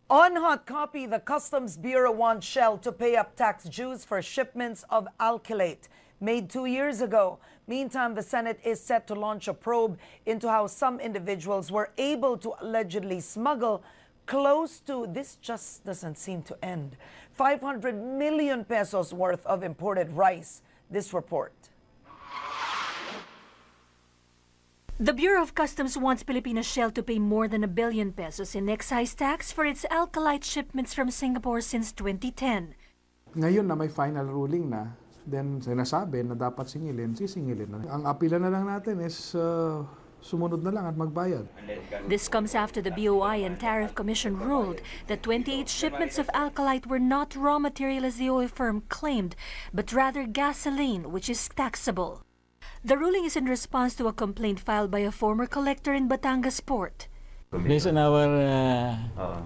On hot copy, the Customs Bureau wants Shell to pay up tax dues for shipments of alkylate made 2 years ago. Meantime, the Senate is set to launch a probe into how some individuals were able to allegedly smuggle close to, this just doesn't seem to end, 500 million pesos worth of imported rice. This report. The Bureau of Customs wants Filipino Shell to pay more than 1 billion pesos in excise tax for its alkylate shipments from Singapore since 2010. Ngayon na may final ruling na, then sinasabi na dapat singilin, sisingilin na. Ang apila na lang natin is sumunod na lang at magbayad. This comes after the BOI and Tariff Commission ruled that 28 shipments of alkylate were not raw material as the oil firm claimed, but rather gasoline, which is taxable. The ruling is in response to a complaint filed by a former collector in Batangas port. Based on our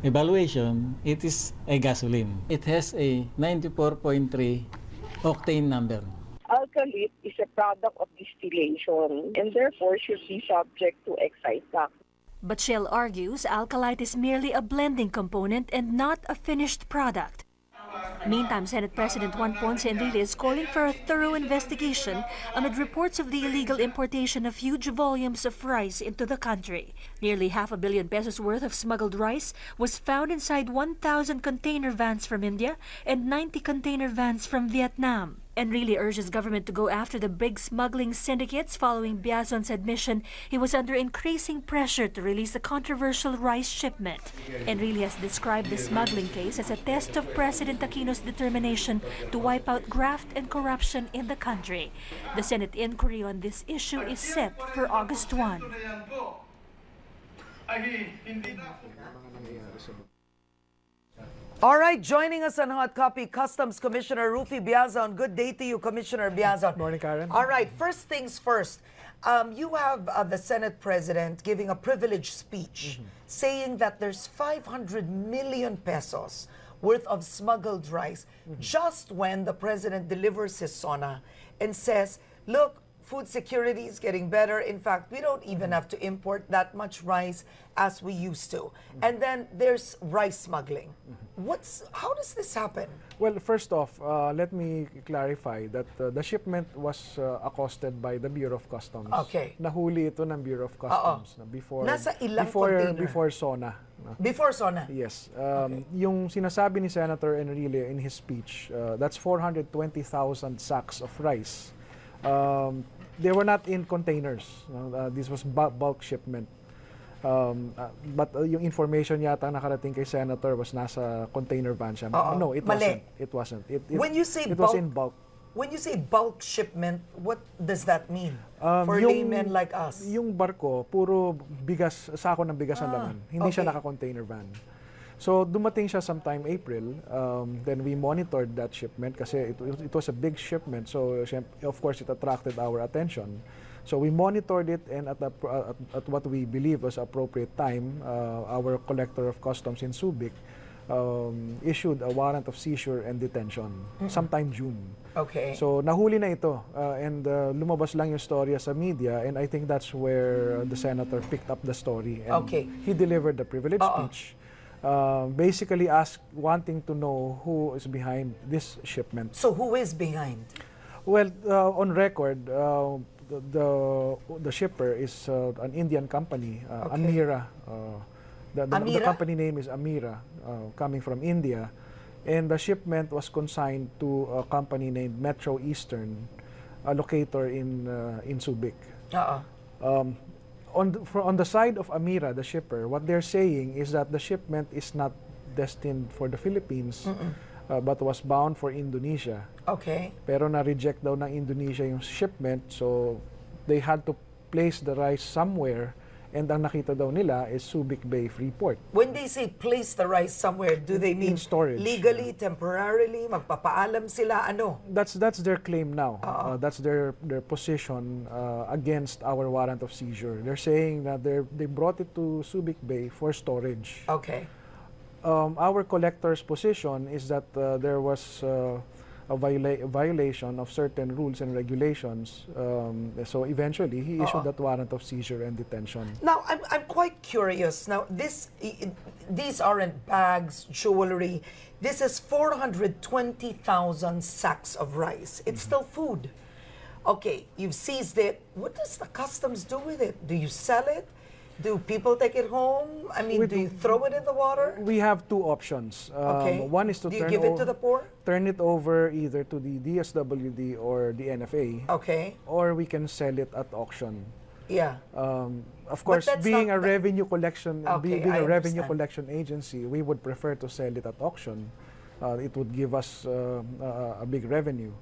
evaluation, it is a gasoline. It has a 94.3 octane number. Alkylate is a product of distillation and therefore should be subject to excise tax. But Shell argues alkylate is merely a blending component and not a finished product. Meantime, Senate President Juan Ponce Enrile is calling for a thorough investigation amid reports of the illegal importation of huge volumes of rice into the country. Nearly 500 million pesos worth of smuggled rice was found inside 1,000 container vans from India and 90 container vans from Vietnam. Enrile urges government to go after the big smuggling syndicates following Biazon's admission he was under increasing pressure to release the controversial rice shipment. Enrile has described the smuggling case as a test of President Aquino's determination to wipe out graft and corruption in the country. The Senate inquiry on this issue is set for August 1. All right, joining us on Hot Copy, Customs Commissioner Ruffy Biazon. Good day to you, Commissioner Biazon. Morning, Karen. All right, first things first. You have the Senate President giving a privileged speech saying that there's 500 million pesos worth of smuggled rice just when the President delivers his SONA and says, look, food security is getting better. In fact, we don't even have to import that much rice as we used to. And then there's rice smuggling. How does this happen? Well, first off, let me clarify that the shipment was accosted by the Bureau of Customs. Okay. Nahuli ito ng Bureau of Customs before Nasa ilang container? Before SONA. Before SONA? Yes. Okay. Yung sinasabi ni Senator Enrile in his speech, that's 420,000 sacks of rice. They were not in containers. This was bulk shipment. But yung information yata nakarating kay Senator was nasa container van siya. No, it wasn't. It wasn't. When you say it bulk, was in bulk. When you say bulk shipment, what does that mean for laymen like us? Yung barko, puro bigas, sako ng bigas ang laman. Hindi siya naka-container van. So dumating siya sometime April, then we monitored that shipment kasi it was a big shipment, so of course it attracted our attention. So we monitored it, and at what we believe was appropriate time, our collector of customs in Subic issued a warrant of seizure and detention sometime June. Okay. So nahuli na ito, and lumabas lang yung storya sa media, and I think that's where the senator picked up the story, and he delivered the privilege speech. Basically wanting to know who is behind this shipment. So who is behind? Well, on record, the shipper is an Indian company, Amira. The company name is Amira, coming from India. And the shipment was consigned to a company named Metro Eastern, a locator in Subic. On the side of Amira, the shipper, what they're saying is that the shipment is not destined for the Philippines, but was bound for Indonesia. Okay. Pero na-reject daw ng Indonesia yung shipment, so they had to place the rice somewhere, and ang nakita daw nila is Subic Bay Freeport. When they say place the rice somewhere, do they mean in storage, legally, temporarily, magpapaalam sila, ano? That's their claim now. That's their position against our warrant of seizure. They're saying that they brought it to Subic Bay for storage. Okay. Our collector's position is that there was a violation of certain rules and regulations. So eventually, he issued that warrant of seizure and detention. Now, I'm quite curious. Now, these aren't bags, jewelry. This is 420,000 sacks of rice. It's still food. Okay, you've seized it. What does the customs do with it? Do you sell it? Do people take it home? I mean, do you throw it in the water? We have two options. Okay. One is to do you give it to the poor? Turn it over either to the DSWD or the NFA. Okay. Or we can sell it at auction. Yeah. Of course, being a revenue collection, Okay, being I a revenue understand. collection agency, we would prefer to sell it at auction. It would give us a big revenue.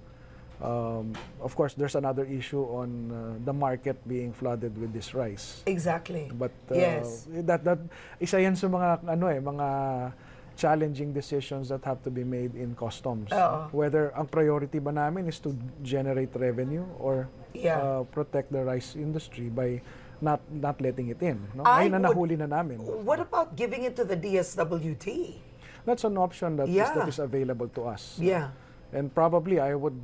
Of course, there's another issue on the market being flooded with this rice. Exactly. But yes. that isa yan sa mga mga challenging decisions that have to be made in customs. Whether ang priority ba namin is to generate revenue or protect the rice industry by not letting it in. No? Ngayon na nahuli na namin. What about giving it to the DSWT? That's an option that is available to us. Yeah. And probably it would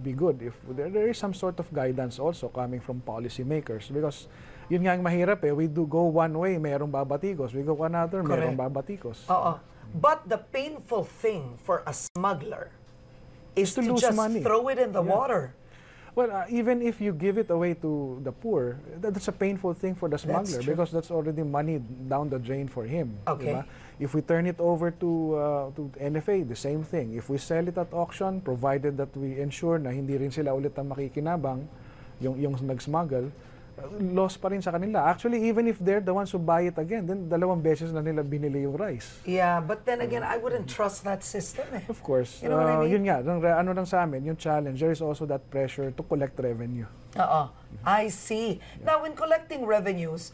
be good if there is some sort of guidance also coming from policymakers, because yun nga ang mahirap we do go one way, merong babatikos, we go another, merong babatikos. But the painful thing for a smuggler is to lose just money. throw it in the water. Well, even if you give it away to the poor, that's a painful thing for the smuggler, because that's already money down the drain for him. Okay. Diba? If we turn it over to NFA, the same thing. If we sell it at auction, provided that we ensure na hindi rin sila ulit ang makikinabang, yung nag-smuggle, loss pa rin sa kanila. Actually, even if they're the ones who buy it again, then dalawang beses na nila binili yung rice. Yeah, but then again, I wouldn't trust that system. Of course. You know what I mean? Yun nga, ano lang sa amin, yung challenge, there is also that pressure to collect revenue. I see. Now, in collecting revenues,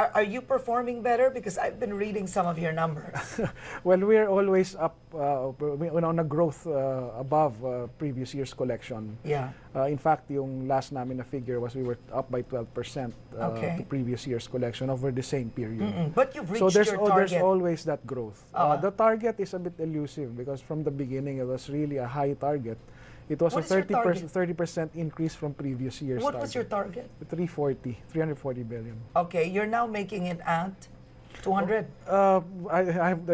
are you performing better? Because I've been reading some of your numbers. Well, we're always up on a growth above previous year's collection. Yeah. In fact, yung last namin na figure was we were up by 12% to previous year's collection over the same period. But you've reached your target. There's always that growth. The target is a bit elusive because from the beginning it was really a high target. It was a 30% increase from previous year's What target. was your target? 340 billion. Okay, you're now making it at 200? I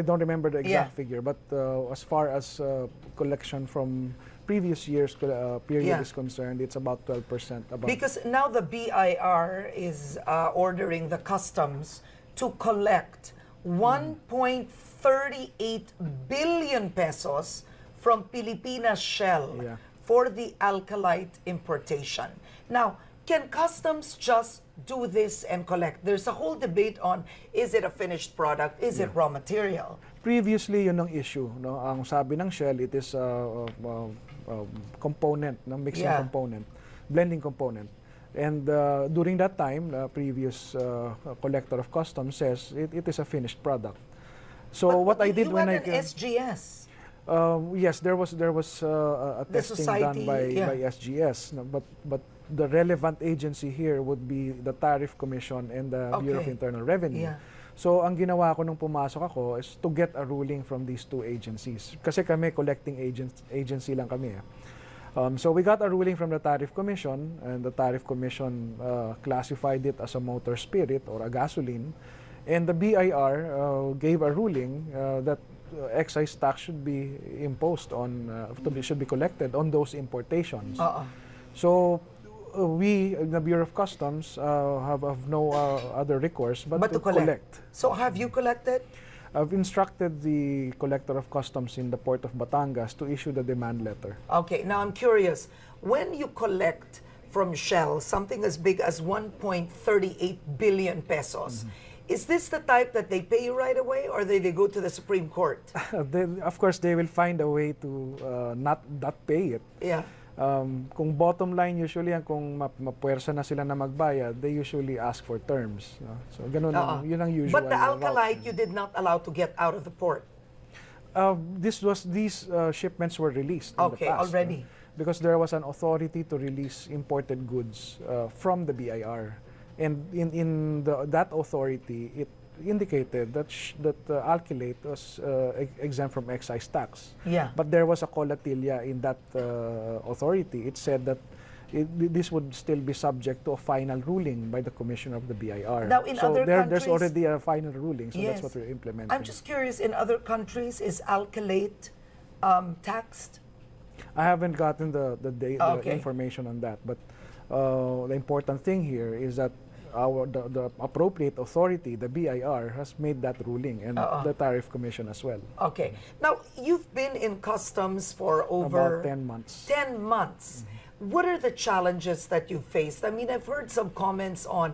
don't remember the exact figure, but as far as collection from previous year's period is concerned, it's about 12% above. Because now the BIR is ordering the customs to collect 1.38 billion pesos from Pilipinas Shell for the alkalite importation. Now, can customs just do this and collect? There's a whole debate on, is it a finished product? Is it raw material? Previously, yun ang issue. No? Ang sabi ng Shell, it is a component, mixing component, blending component. And during that time, the previous collector of customs says it is a finished product. So but what I did when I SGS. Yes, there was a testing done by SGS, no, but the relevant agency here would be the Tariff Commission and the Bureau of Internal Revenue. So ang ginawa ko nung pumasok ako is to get a ruling from these two agencies. Kasi kami collecting agency lang kami. So we got a ruling from the Tariff Commission, and the Tariff Commission classified it as a motor spirit or a gasoline, and the BIR gave a ruling that excise tax should be imposed on, should be collected on those importations. So we, the Bureau of Customs, have no other recourse but to collect. So have you collected? I've instructed the collector of customs in the port of Batangas to issue the demand letter. Okay, now I'm curious. When you collect from Shell something as big as 1.38 billion pesos, is this the type that they pay you right away, or they go to the Supreme Court? Of course, they will find a way to not pay it. Yeah. Kung bottom line, usually, kung mapuwersa na sila na magbayad, they usually ask for terms. No? So, ganun, yun ang usual. But the alkalite, you did not allow to get out of the port? These shipments were released in the past. Already. Because there was an authority to release imported goods from the BIR. And in that authority, it indicated that alkylate was exempt from excise tax. Yeah. But there was a colatilia in that authority. It said that this would still be subject to a final ruling by the Commissioner of the BIR. Now, in so other there's countries, already a final ruling, so yes, that's what we're implementing. I'm just curious, in other countries, is alkylate taxed? I haven't gotten the Okay. information on that, but the important thing here is that the appropriate authority, the BIR, has made that ruling, and the Tariff Commission as well. Okay. Now, you've been in customs for over About 10 months. 10 months. What are the challenges that you faced? I mean, I've heard some comments on,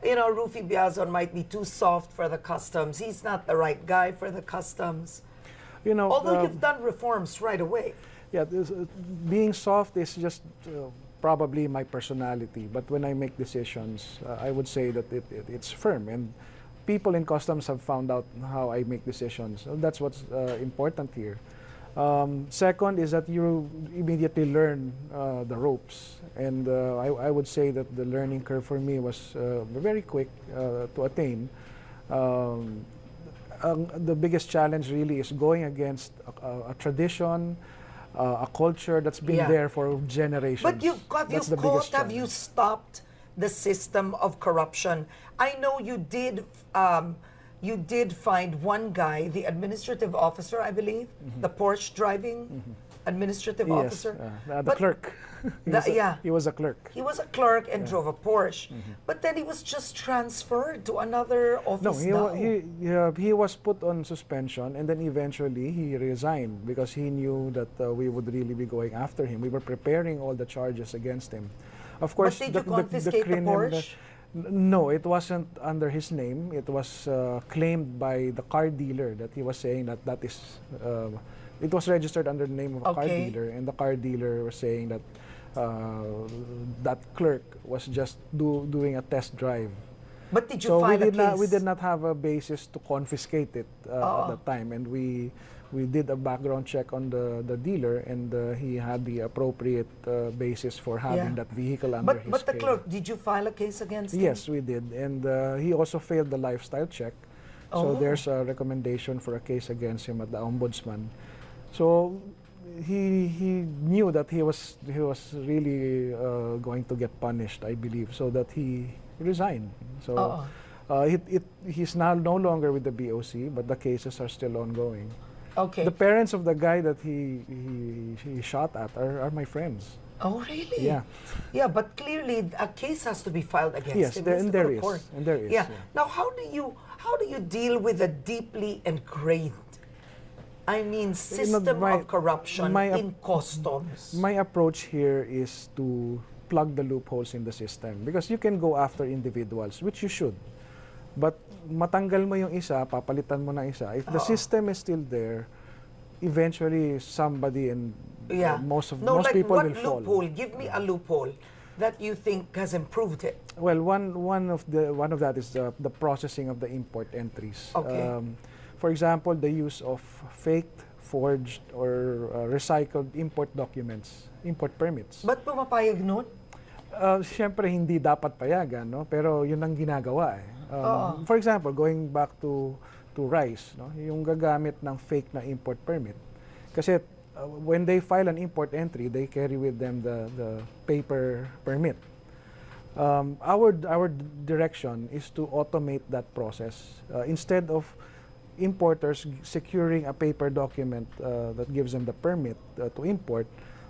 Ruffy Biazon might be too soft for the customs. He's not the right guy for the customs. Although you've done reforms right away. Yeah, being soft is just probably my personality. But when I make decisions, I would say that it's firm. And people in customs have found out how I make decisions. So that's what's important here. Second is that you immediately learn the ropes. And I would say that the learning curve for me was very quick to attain. The biggest challenge really is going against a tradition, a culture that's been there for generations. But have you stopped the system of corruption? I know you did find one guy, the administrative officer, I believe, the Porsche driving administrative officer. The clerk. He was a clerk. He was a clerk and drove a Porsche. But then he was just transferred to another office. No, he was put on suspension, and then eventually he resigned because he knew that we would really be going after him. We were preparing all the charges against him. Of course, but did you confiscate the Porsche? No, it wasn't under his name. It was claimed by the car dealer that he was saying that is. It was registered under the name of a car dealer, and the car dealer was saying that that clerk was just doing a test drive. But did you file a case? We did not have a basis to confiscate it at that time, and we did a background check on the dealer, and he had the appropriate basis for having that vehicle under his But the care. clerk, did you file a case against him? Yes, we did, and he also failed the lifestyle check. So there's a recommendation for a case against him at the ombudsman. So he knew that he was really going to get punished, I believe, so that he resigned. So he's now no longer with the BOC, but the cases are still ongoing. Okay. The parents of the guy that he shot at are my friends. Oh, really? Yeah. Yeah, but clearly a case has to be filed against him. And there is. Yeah. Now, how do you deal with a deeply ingrained, system of corruption in customs? My approach here is to plug the loopholes in the system, because you can go after individuals, which you should. But matanggal mo yung isa, papalitan mo na isa. If the system is still there, eventually somebody and most people will fall. Loophole? Give me a loophole that you think has improved it. Well, one of that is the processing of the import entries. Okay. For example, the use of faked, forged, or recycled import documents, import permits. Ba't pumapayag nun? Siyempre, hindi dapat payagan, no? Pero yun ang ginagawa eh. For example, going back to rice, no? Yung gagamit ng fake na import permit. Kasi when they file an import entry, they carry with them the paper permit. Our direction is to automate that process. Instead of importers securing a paper document that gives them the permit to import,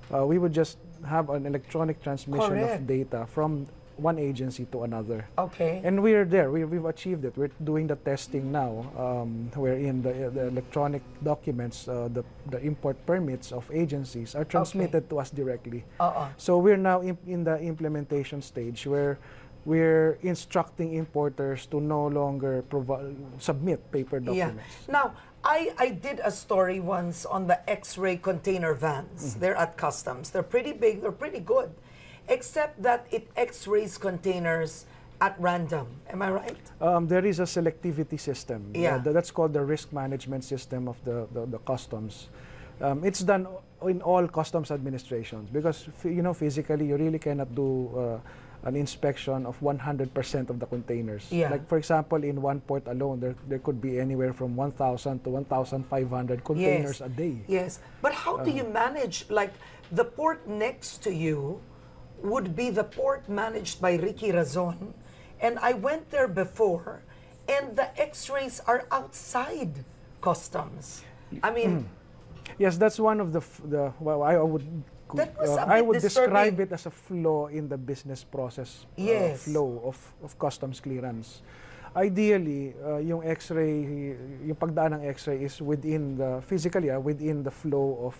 we would just have an electronic transmission of data from one agency to another. Okay. And we're there. We've achieved it. We're doing the testing now, wherein the electronic documents, the import permits of agencies are transmitted to us directly. So we're now in the implementation stage where we're instructing importers to no longer submit paper documents. Yeah. Now, I did a story once on the X-ray container vans. They're at customs. They're pretty big. They're pretty good, except that it X-rays containers at random. Am I right? There is a selectivity system. Yeah. That's called the risk management system of the customs. It's done in all customs administrations because physically you really cannot do an inspection of 100% of the containers. Yeah. Like for example, in one port alone, there could be anywhere from 1,000 to 1,500 containers a day. Yes, but how do you manage, like the port next to you would be the port managed by Ricky Razon. And I went there before, and the x-rays are outside customs. I mean, yes, that's one of the well, I would that was a I bit would describe disturbing. it as a flaw in the business process Yes. flow of customs clearance. Ideally, yung X-ray, yung pagdaan ng X-ray is within the physically within the flow of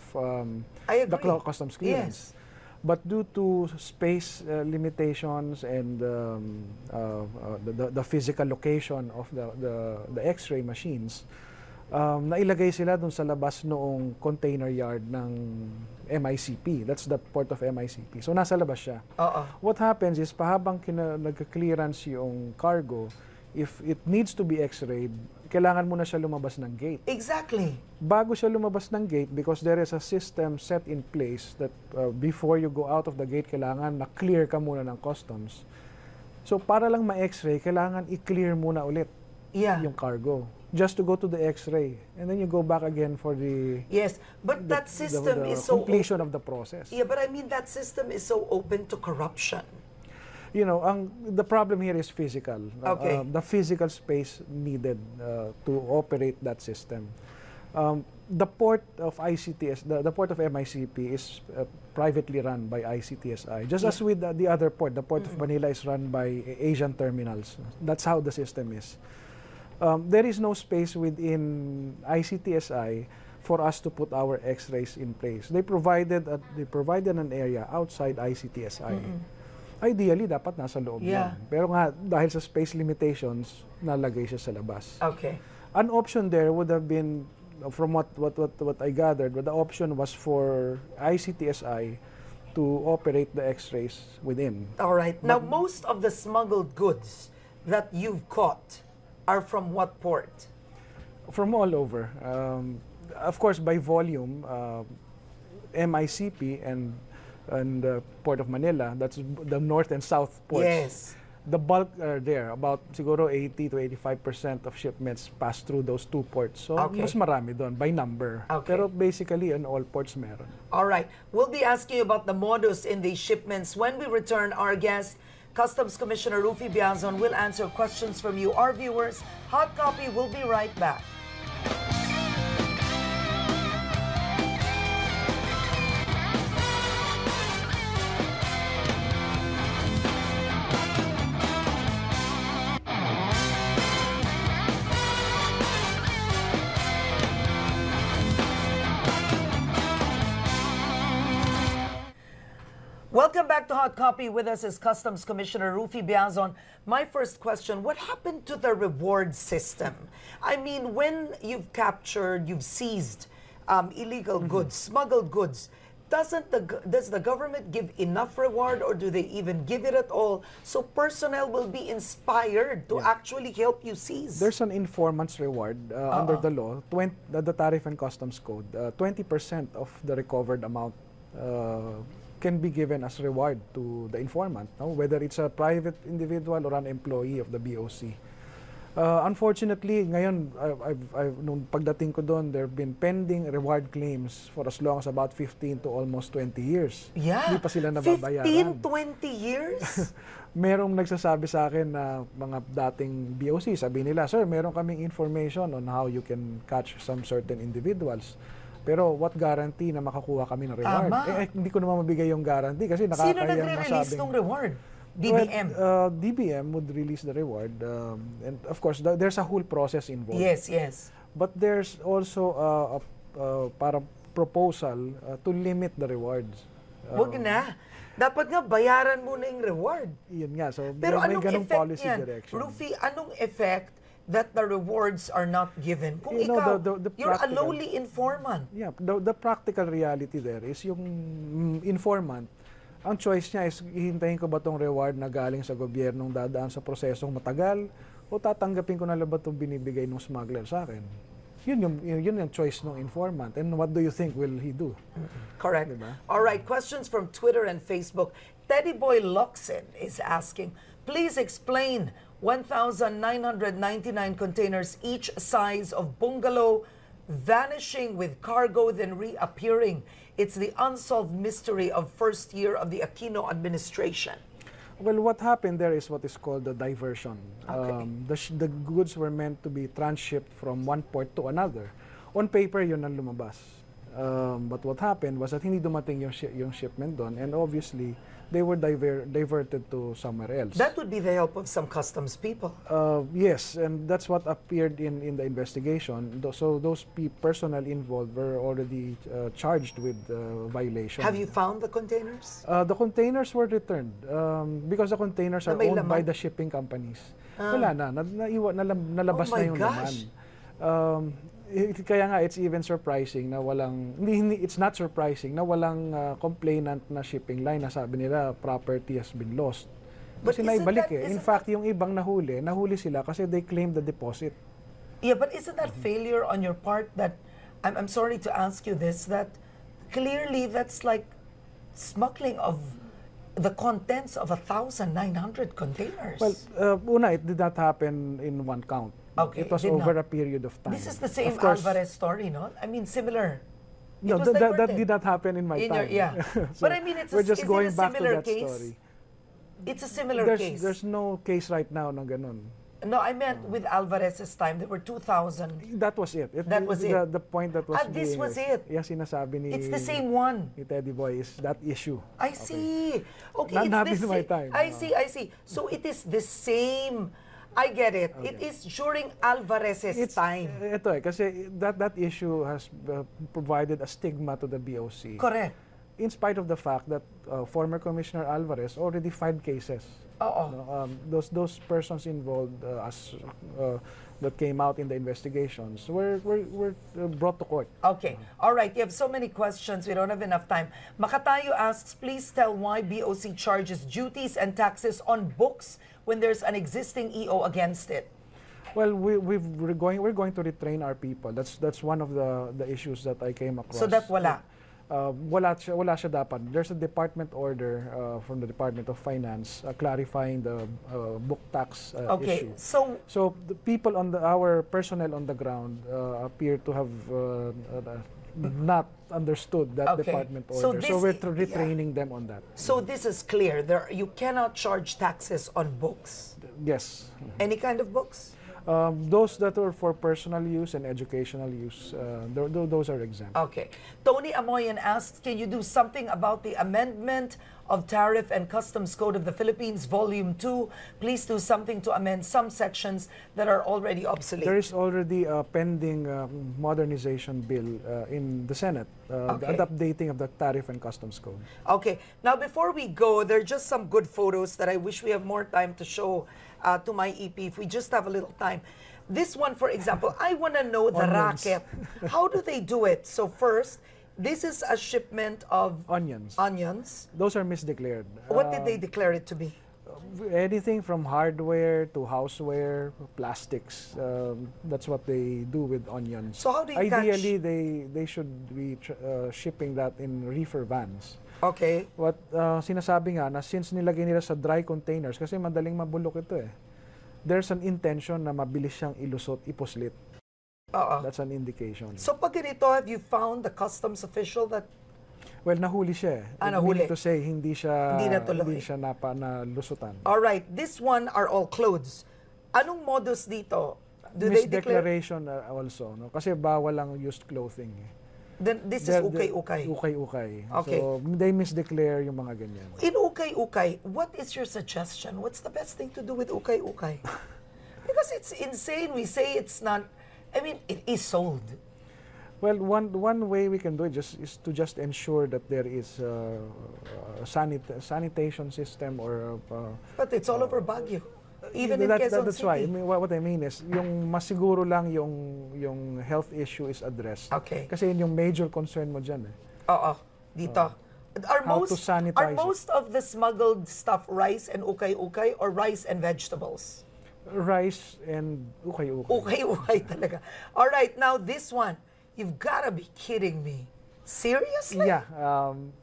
I the agree. customs clearance. Yes. But due to space limitations and the physical location of the X-ray machines, nailagay sila dun sa labas noong container yard ng MICP. That's the port of MICP. So nasa labas siya. What happens is pahabang nagka-clearance yung cargo, if it needs to be X-rayed, kailangan mo na siya lumabas ng gate. Exactly. Bago siya lumabas ng gate, because there is a system set in place that before you go out of the gate, kailangan na-clear ka muna ng customs. So para lang ma-X-ray, kailangan i-clear muna ulit yung cargo. Just to go to the X-ray. And then you go back again for the... Yes, but that system is so... completion of the process. Yeah, but I mean that system is so open to corruption. You know, the problem here is physical. Okay. The physical space needed to operate that system. The port of ICTS, the port of MICP is privately run by ICTSI. Just as with the other port, the port of Manila is run by Asian terminals. That's how the system is. There is no space within ICTSI for us to put our X-rays in place. They provided an area outside ICTSI. Ideally, dapat nasa loob yan. Pero nga, dahil sa space limitations, nalagay siya sa labas. Okay. An option there would have been, from what I gathered, the option was for ICTSI to operate the X-rays within. All right. Now, most of the smuggled goods that you've caught are from what port? From all over. Of course, by volume, MICP and the Port of Manila, that's the north and south ports. Yes. The bulk are there. About siguro 80 to 85% of shipments pass through those two ports. So, mas marami doon by number. Okay. Pero basically, on all ports meron. All right. We'll be asking you about the modus in these shipments. When we return, our guest, Customs Commissioner Ruffy Biazon, will answer questions from you, our viewers. Hot Copy will be right back. Welcome back to Hot Copy. With us is Customs Commissioner Ruffy Biazon. My first question, what happened to the reward system? I mean, when you've captured, you've seized illegal goods, smuggled goods, does the government give enough reward, or do they even give it at all? So personnel will be inspired to actually help you seize. There's an informant's reward under the law, the Tariff and Customs Code. 20% of the recovered amount can be given as reward to the informant, no? Whether it's a private individual or an employee of the BOC. Unfortunately, ngayon, nung pagdating ko doon, there have been pending reward claims for as long as about 15 to almost 20 years. Yeah, Hindi pa sila nababayaran. 15, 20 years? Merong nagsasabi sa akin na mga dating BOC, sabi nila, sir, meron kaming information on how you can catch some certain individuals. Pero what guarantee na makakuha kami ng reward? Hindi ko naman mabigay yung guarantee kasi nakakayang Sino nagre-release ng reward? DBM? Well, DBM would release the reward. And of course, there's a whole process involved. Yes, yes. But there's also para proposal to limit the rewards. Huwag na. Dapat nga bayaran mo na yung reward. Yun nga. So Pero may anong ganung effect policy yan? direction. Ruffy, anong effect that the rewards are not given? Kung You know, ikaw, the you're a practical- lowly informant. Yeah, the practical reality there is yung informant, ang choice niya is hihintayin ko ba tong reward na galing sa gobyernong dadaan sa prosesong matagal o tatanggapin ko na ba itong binibigay ng smuggler sa akin. Yun yung choice ng informant. And what do you think will he do? Correct. Diba? All right, questions from Twitter and Facebook. Teddy Boy Luxin is asking, please explain 1,999 containers each size of bungalow vanishing with cargo then reappearing. it's the unsolved mystery of first year of the Aquino administration. Well, what happened there is what is called the diversion. Okay. The goods were meant to be transshipped from one port to another. On paper, yun ang lumabas. But what happened was that hindi dumating yung shipment doon, and obviously, they were diverted to somewhere else. That would be the help of some customs people. Yes, and that's what appeared in the investigation. So those personnel involved were already charged with violation. Have you found the containers? The containers were returned because the containers are may owned by laman? the shipping companies. Wala na, nalabas Oh na my yung gosh. laman. Kaya nga, it's even surprising na walang, it's not surprising na walang complainant na shipping line na sabi nila property has been lost. But Kasi isn't naibalik that- eh. In isn't fact, yung ibang nahuli sila kasi they claimed the deposit. Yeah, but isn't that failure on your part that, I'm sorry to ask you this, that clearly that's like smuggling of the contents of 1,900 containers? Well, una, it did not happen in one count. Okay, It was did over not. a period of time. This is the same Of course, Alvarez story, no? I mean, similar. It No, was that diverted. did not happen in my In time. your- yeah. So But I mean, we're just is going it a back to similar that case? story. It's a similar case. There's no case right now na ganun. No, I meant with Alvarez's time, there were 2,000. That was it. That was it. The point that was This being was raised. it. Yeah, sinasabi ni It's the same one. ni Teddy Boy is that issue. I see. Okay, Not it's in my time. I see. So it is the same. I get it. It is during Alvarez's time. Ito kasi that issue has provided a stigma to the BOC. Correct. In spite of the fact that former Commissioner Alvarez already filed cases. Oo. Those persons involved that came out in the investigations were brought to court. Okay. All right. You have so many questions. We don't have enough time. Makatayo asks, please tell why BOC charges duties and taxes on books when there's an existing EO against it. Well, we're going to retrain our people. That's one of the issues that I came across. So that wala. Wala siya dapat. There's a department order from the Department of Finance clarifying the book tax Okay. issue. So the people our personnel on the ground appear to have not understood that Okay. department So order. this So we're i- retraining them on that. So this is clear. You cannot charge taxes on books. Yes. Any kind of books? Those that are for personal use and educational use, those are exempt. Okay. Tony Amoyan asks, can you do something about the amendment of Tariff and Customs Code of the Philippines, Volume 2? Please do something to amend some sections that are already obsolete. There is already a pending modernization bill in the Senate, Okay. the updating of the Tariff and Customs Code. Okay. Now, before we go, there are just some good photos that I wish we have more time to show to my EP if we just have a little time. This one, for example, I want to know the Onions. racket. How do they do it? So first, this is a shipment of Onions. onions. Those are misdeclared. What did they declare it to be? Anything from hardware to houseware, plastics. That's what they do with onions. So how do you Ideally, they should be shipping that in reefer vans. Okay. What sinasabi nga na since nilagay nila sa dry containers kasi madaling mabulok ito eh. There's an intention na mabilis siyang ilusot, ipuslit. That's an indication. So pag ganito, have you found the customs official that Well, nahuli siya eh. Nahuli. Meaning to say, hindi siya Hindi natuloy. nalusutan. all right, this one are all clothes. Anong modus dito? Do they declare? Misdeclaration also. No? Kasi bawal lang used clothing eh. Then this is ukay-ukay. Ukay-ukay. Okay. So, they misdeclare yung mga ganyan. In ukay-ukay, what is your suggestion? What's the best thing to do with ukay-ukay? Because it's insane. We say it's not, I mean, it is sold. Well, one way we can do it is to just ensure that there is a sanitation system or But it's all over Baguio. Even in Quezon that's City. why. I mean, what I mean is, yung masiguro lang yung health issue is addressed. Okay. Kasi yun yung major concern mo dyan eh. Oo, dito. How to sanitize Are it. most of the smuggled stuff rice and ukay-ukay or rice and vegetables? Rice and ukay-ukay. Ukay-ukay talaga. All right, now this one. You've got to be kidding me. Seriously? Yeah.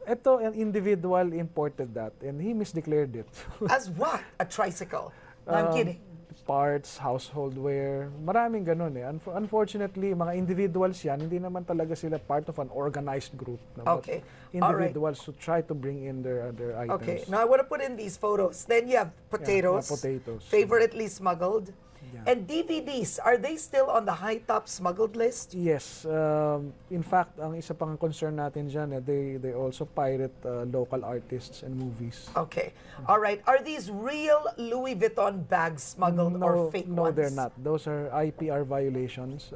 Ito, an individual imported that and he misdeclared it. As what? A tricycle? No, I'm kidding. parts, household wear, maraming ganun eh. Unfortunately, mga individuals yan, hindi naman talaga sila part of an organized group. No? Okay. Individuals who try to bring in their items. Okay, now I want to put in these photos. Then you have potatoes, potatoes. favoritely smuggled. Yeah. And DVDs, are they still on the high top smuggled list? Yes. In fact, ang isa pang concern natin dyan, they also pirate local artists and movies. Okay. All right. Are these real Louis Vuitton bags smuggled or fake ones? No, they're not. Those are IPR violations.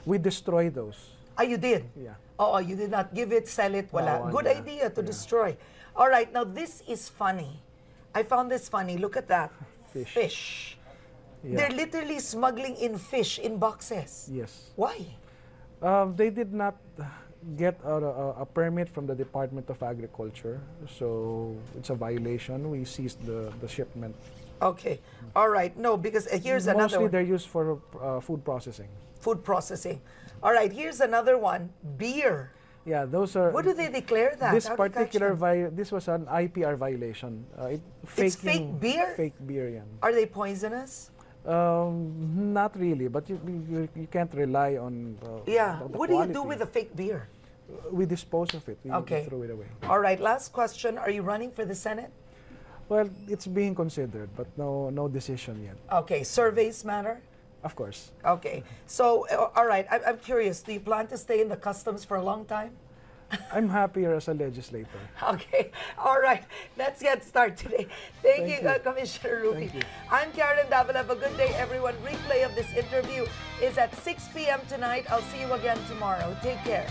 We destroy those. Ah, you did? Yeah. Oh, you did not give it, sell it, wala. No, Good yeah. idea to destroy. All right. Now, this is funny. I found this funny. Look at that. Fish. Yeah. They're literally smuggling in fish in boxes. Yes. Why? They did not get a permit from the Department of Agriculture, so it's a violation. We seized the shipment. Okay. All right. No, because here's another Mostly one. they're used for food processing. Food processing. All right. Here's another one. Beer. Yeah, those are. What do they declare that? This How do you catch particular them? this was an IPR violation. It's fake beer? Fake beer, yan. Are they poisonous? Not really, but you can't rely on. Yeah. the What do you do quality. with the fake beer? We dispose of it. We Okay. throw it away. All right. Last question. Are you running for the Senate? Well, it's being considered, but no decision yet. Okay. Surveys matter? Of course. Okay. So, all right. I'm curious. Do you plan to stay in the customs for a long time? I'm happier as a legislator. Okay. All right. Let's get started today. Thank you, Commissioner Ruffy. I'm Karen Davila. Have a good day, everyone. Replay of this interview is at 6 p.m. tonight. I'll see you again tomorrow. Take care.